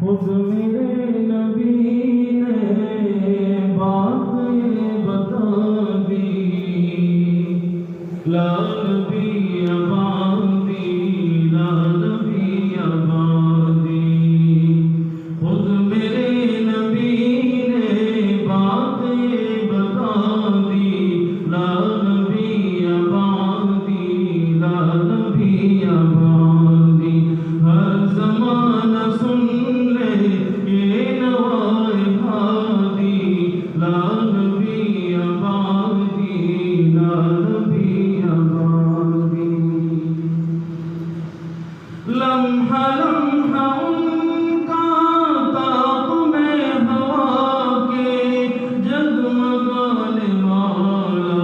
خود میرے نبی نے بات یہ بتا دی، لا نبی آبادی، لا نبی آبادی. خود میرے نبی نے بات یہ بتا دی، لا نبی آبادی، لا نبی آبادی. ہر زمانہ سن لے یہ نوائے ہادی، لا نبی آبادی، لا نبی آبادی. لمحہ لمحہ ان کا تاب میں ہوا کے جگمگانے والا،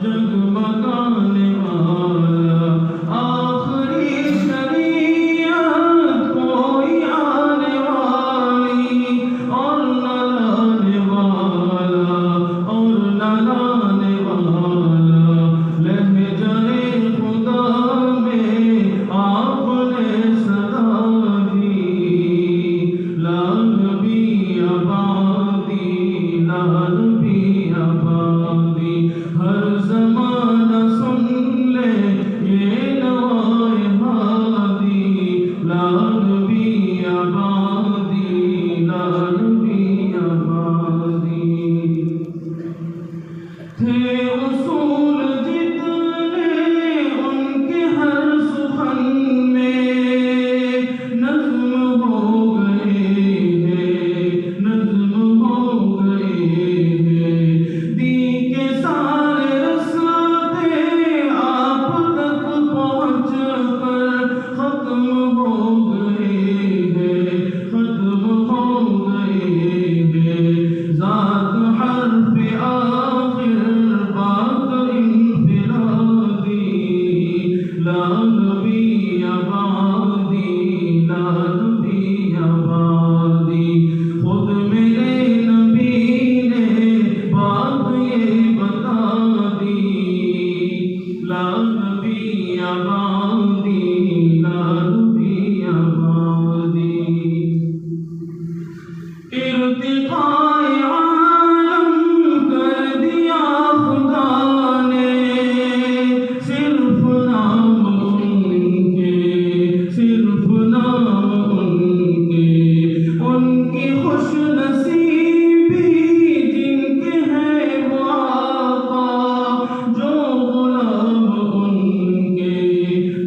جگمگانے والا. آخری شریعت کوئی آنے والی اور نہ لانے والا، اور نہ لانے والا. لہجۂ خدا میں آپ نے صدا دی، لا نبی آبادی، لا نبی آبادی. ہر زمانہ سن لے یہ نوائے ہادی، لا نبی آبادی، لا نبی آبادی. تھے اصول جتنے ان کے ہر سخن میں، نظم ہو گئے ہیں، نظم ہو گئے ہیں. دین کے سارے رسالے آپ تک پہنچ کر ختم ہو گئے ہیں، ختم ہو گئے ہیں. ذات حرف آخر بات انفرادی، لا نبی آبادی، لا نبی آبادی. خود میرے نبی نے بات یہ بتا دی، لا نبی آبادی، لا نبی آبادی. ارتقائے عالم کر دیا خدا نے، صرف نام ان کے، صرف نام ان کے. ان کی خوش نصیبی جن کے ہیں وہ آقا، جو غلام ان کے،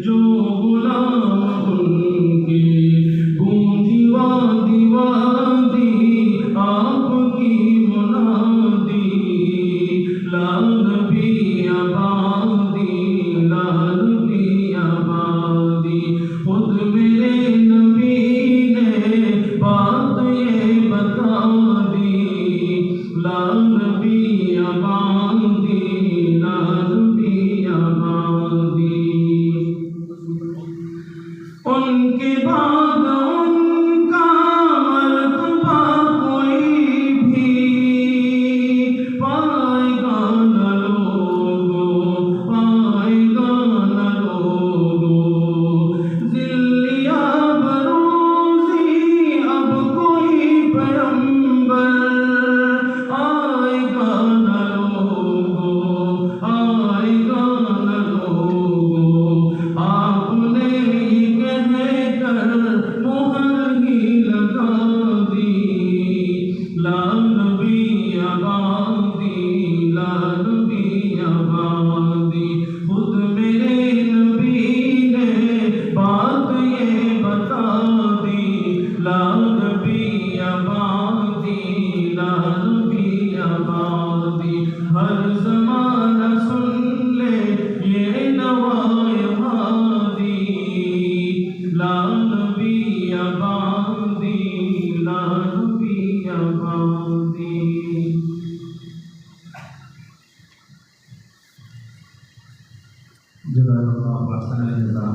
جو غلام ان کے. گونجی وادی وادی آپ کی منادی، لا نبی آبادی، لا نبی آبادی. خود میرے نبی نے بات یہ بتا دی، لا نبی آبادی، لا نبی آبادی. ان کے بعد ان کا مرتبہ کوئی بھی پائے گا نہ لوگو، پائے گا نہ لوگو. ذلیا بروزی اب کوئی پیغمبر آئے گا نہ لوگو، آئے گا نہ لوگو. آپ نے یہ کہہ کر مہر ہی لگا دی، لا نبی آبادی، لا نبی آبادی. خود میرے نبی نے بات یہ بتا دی، لا نبی آبادی، لا نبی آبادی. ہر زمانہ سن لے یہ نوائے ہادی، لا نبی آبادی، لا نبی آبادی. جزاک اللہ احسن الجزا.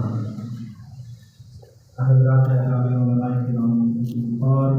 حضرات علماء کرام اور